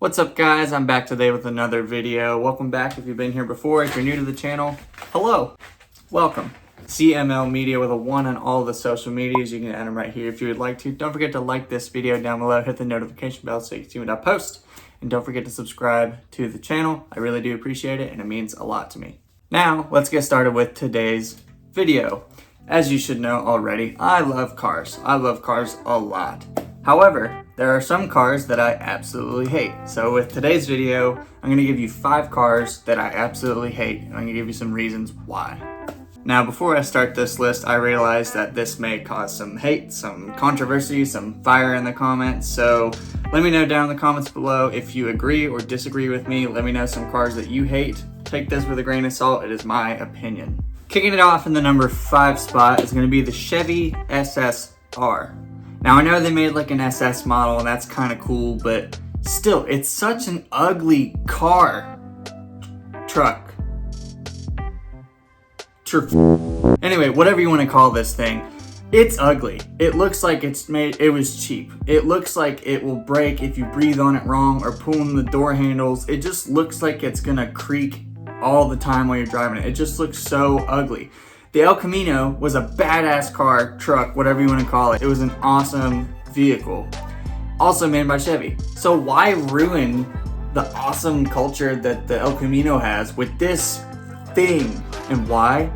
What's up guys, I'm back today with another video. Welcome back if you've been here before. If you're new to the channel, hello, welcome. CML Media with a 1 on all the social medias. You can add them right here if you would like to. Don't forget to like this video down below, hit the notification bell so you can see when I post. And don't forget to subscribe to the channel. I really do appreciate it and it means a lot to me. Now, let's get started with today's video. As you should know already, I love cars. I love cars a lot. However, there are some cars that I absolutely hate. So with today's video, I'm going to give you 5 cars that I absolutely hate, and I'm going to give you some reasons why. Now, before I start this list, I realize that this may cause some hate, some controversy, some fire in the comments. So let me know down in the comments below if you agree or disagree with me. Let me know some cars that you hate. Take this with a grain of salt. It is my opinion. Kicking it off in the number 5 spot is going to be the Chevy SSR. Now, I know they made like an SS model and that's kind of cool, but still, it's such an ugly car. Truck. Anyway, whatever you want to call this thing, it's ugly. It looks like it was cheap. It looks like it will break if you breathe on it wrong or pull in the door handles. It just looks like it's gonna creak all the time while you're driving it. It just looks so ugly. The El Camino was a badass car, truck, whatever you want to call it. It was an awesome vehicle, also made by Chevy. So why ruin the awesome culture that the El Camino has with this thing? And why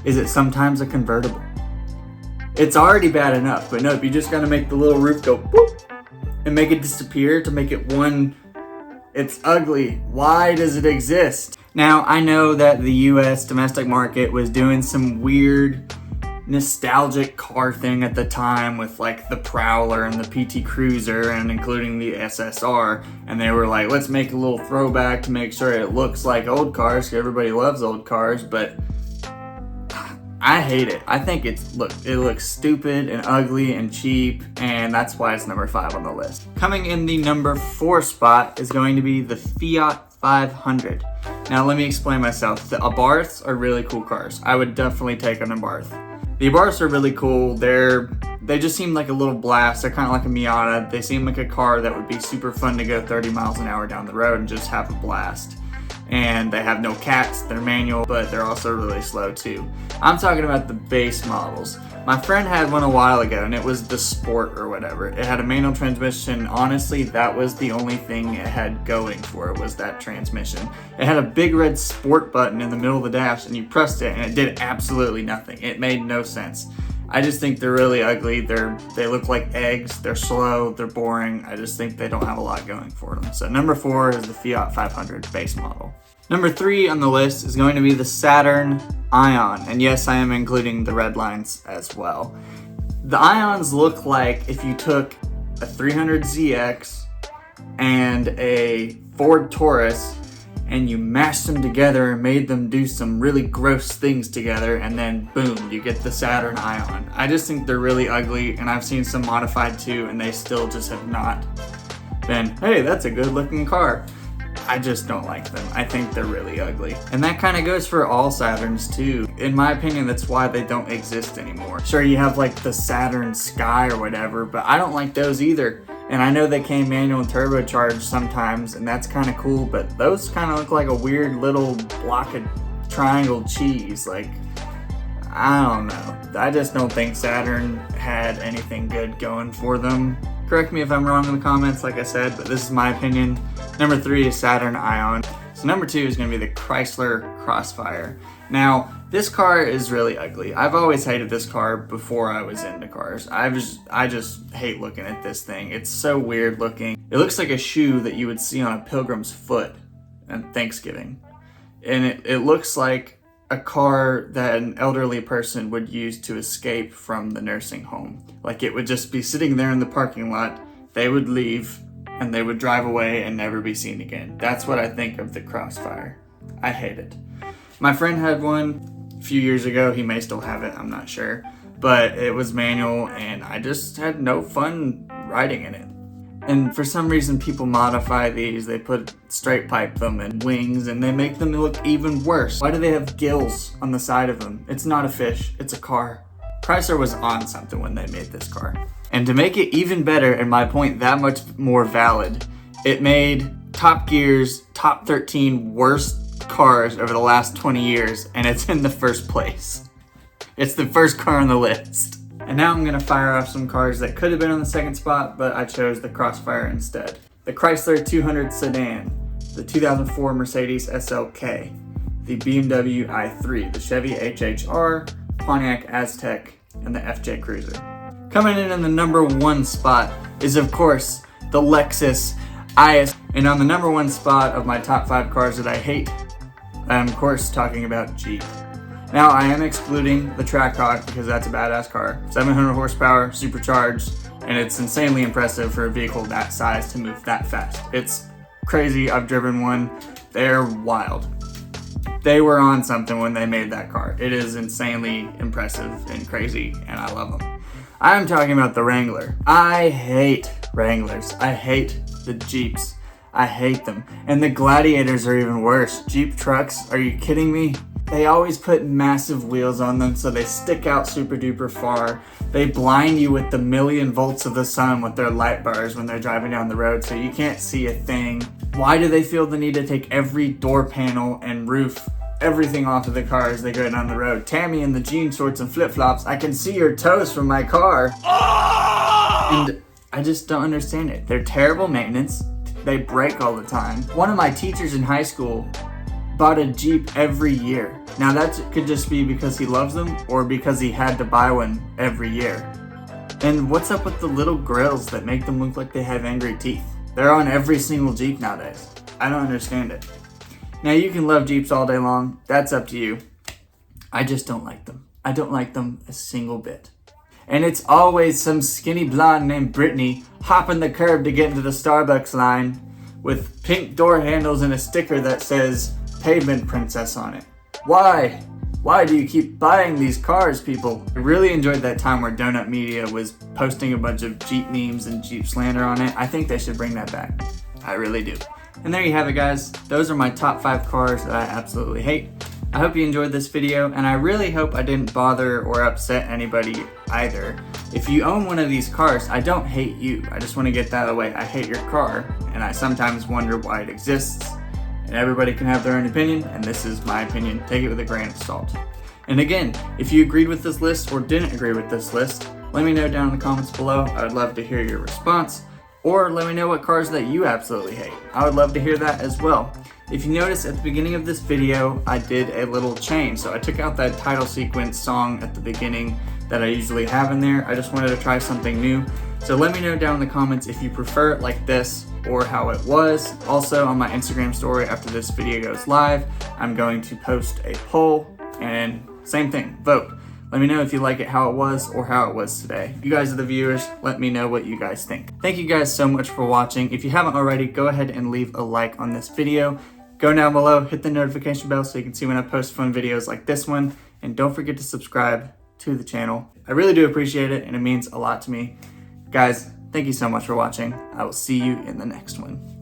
is it sometimes a convertible? It's already bad enough, but nope, you just gotta make the little roof go boop and make it disappear to make it one. It's ugly. Why does it exist? Now, I know that the US domestic market was doing some weird nostalgic car thing at the time with like the Prowler and the PT Cruiser and including the SSR, and they were like, let's make a little throwback to make sure it looks like old cars because everybody loves old cars, but I hate it. I think it looks stupid and ugly and cheap, and that's why it's number 5 on the list. Coming in the number 4 spot is going to be the Fiat 500. Now let me explain myself. The Abarths are really cool cars. I would definitely take an Abarth. The Abarths are really cool. They just seem like a little blast. They're kind of like a Miata. They seem like a car that would be super fun to go 30 miles an hour down the road and just have a blast. And they have no cats, they're manual, but they're also really slow too. I'm talking about the base models. My friend had one a while ago and it was the Sport or whatever. It had a manual transmission. Honestly, that was the only thing it had going for it, was that transmission. It had a big red Sport button in the middle of the dash and you pressed it and it did absolutely nothing. It made no sense. I just think they're really ugly. They look like eggs. They're slow. They're boring. I just think they don't have a lot going for them. So number 4 is the Fiat 500 base model. Number 3 on the list is going to be the Saturn Ion. And yes, I am including the red lines as well. The Ions look like if you took a 300ZX and a Ford Taurus and you mashed them together and made them do some really gross things together, and then boom, you get the Saturn Ion. I just think they're really ugly, and I've seen some modified too, and they still just have not been, hey, that's a good looking car. I just don't like them. I think they're really ugly. And that kind of goes for all Saturns too. In my opinion, that's why they don't exist anymore. Sure, you have like the Saturn Sky or whatever, but I don't like those either. And I know they came manual and turbocharged sometimes, and that's kind of cool, but those kind of look like a weird little block of triangle cheese. Like, I don't know. I just don't think Saturn had anything good going for them. Correct me if I'm wrong in the comments, like I said, but this is my opinion. Number 3 is Saturn Ion. So number 2 is going to be the Chrysler Crossfire. Now, this car is really ugly. I've always hated this car before I was into cars. I just hate looking at this thing. It's so weird looking. It looks like a shoe that you would see on a pilgrim's foot on Thanksgiving. And it looks like a car that an elderly person would use to escape from the nursing home. Like it would just be sitting there in the parking lot. They would leave and they would drive away and never be seen again. That's what I think of the Crossfire. I hate it. My friend had one a few years ago. He may still have it, I'm not sure. But it was manual and I just had no fun riding in it. And for some reason people modify these. They put straight pipe them and wings and they make them look even worse. Why do they have gills on the side of them? It's not a fish, it's a car. Chrysler was on something when they made this car. And to make it even better and my point that much more valid It made Top Gear's top 13 worst cars over the last 20 years, and it's in the first place. It's the first car on the list. And now I'm gonna fire off some cars that could have been on the second spot, but I chose the Crossfire instead. The Chrysler 200 sedan, the 2004 Mercedes SLK, the BMW i3, the Chevy HSR, Pontiac Aztek, and the FJ Cruiser. Coming in the number 1 spot is, of course, the Lexus IS. And on the number 1 spot of my top 5 cars that I hate, I'm of course talking about Jeep. Now I am excluding the Trackhawk because that's a badass car. 700 horsepower, supercharged, and it's insanely impressive for a vehicle that size to move that fast. It's crazy. I've driven one. They're wild. They were on something when they made that car. It is insanely impressive and crazy, and I love them. I'm talking about the Wrangler. I hate Wranglers. I hate the Jeeps. I hate them. And the Gladiators are even worse. Jeep trucks, are you kidding me? They always put massive wheels on them so they stick out super duper far. They blind you with the million volts of the sun with their light bars when they're driving down the road so you can't see a thing. Why do they feel the need to take every door panel and roof, everything off of the car as they go down the road? Tammy in the jean shorts and flip-flops, I can see your toes from my car. And I just don't understand it. They're terrible maintenance. They break all the time. One of my teachers in high school bought a Jeep every year. Now that could just be because he loves them or because he had to buy one every year. And what's up with the little grills that make them look like they have angry teeth? They're on every single Jeep nowadays. I don't understand it. Now you can love Jeeps all day long. That's up to you. I just don't like them. I don't like them a single bit. And it's always some skinny blonde named Brittany hopping the curb to get into the Starbucks line with pink door handles and a sticker that says Pavement Princess on it. Why? Why do you keep buying these cars, people? I really enjoyed that time where Donut Media was posting a bunch of Jeep memes and Jeep slander on it. I think they should bring that back. I really do. And there you have it, guys. Those are my top 5 cars that I absolutely hate. I hope you enjoyed this video, and I really hope I didn't bother or upset anybody either. If you own one of these cars, I don't hate you. I just want to get that away. I hate your car, and I sometimes wonder why it exists. And everybody can have their own opinion, and this is my opinion. Take it with a grain of salt. And again, if you agreed with this list or didn't agree with this list, let me know down in the comments below. I would love to hear your response. Or let me know what cars that you absolutely hate. I would love to hear that as well. If you notice at the beginning of this video, I did a little change. So I took out that title sequence song at the beginning that I usually have in there. I just wanted to try something new. So let me know down in the comments if you prefer it like this or how it was. Also on my Instagram story after this video goes live, I'm going to post a poll and same thing, vote. Let me know if you like it how it was or how it was today. You guys are the viewers, let me know what you guys think. Thank you guys so much for watching. If you haven't already, go ahead and leave a like on this video. Go down below, hit the notification bell so you can see when I post fun videos like this one. And don't forget to subscribe to the channel. I really do appreciate it and it means a lot to me. Guys, thank you so much for watching. I will see you in the next one.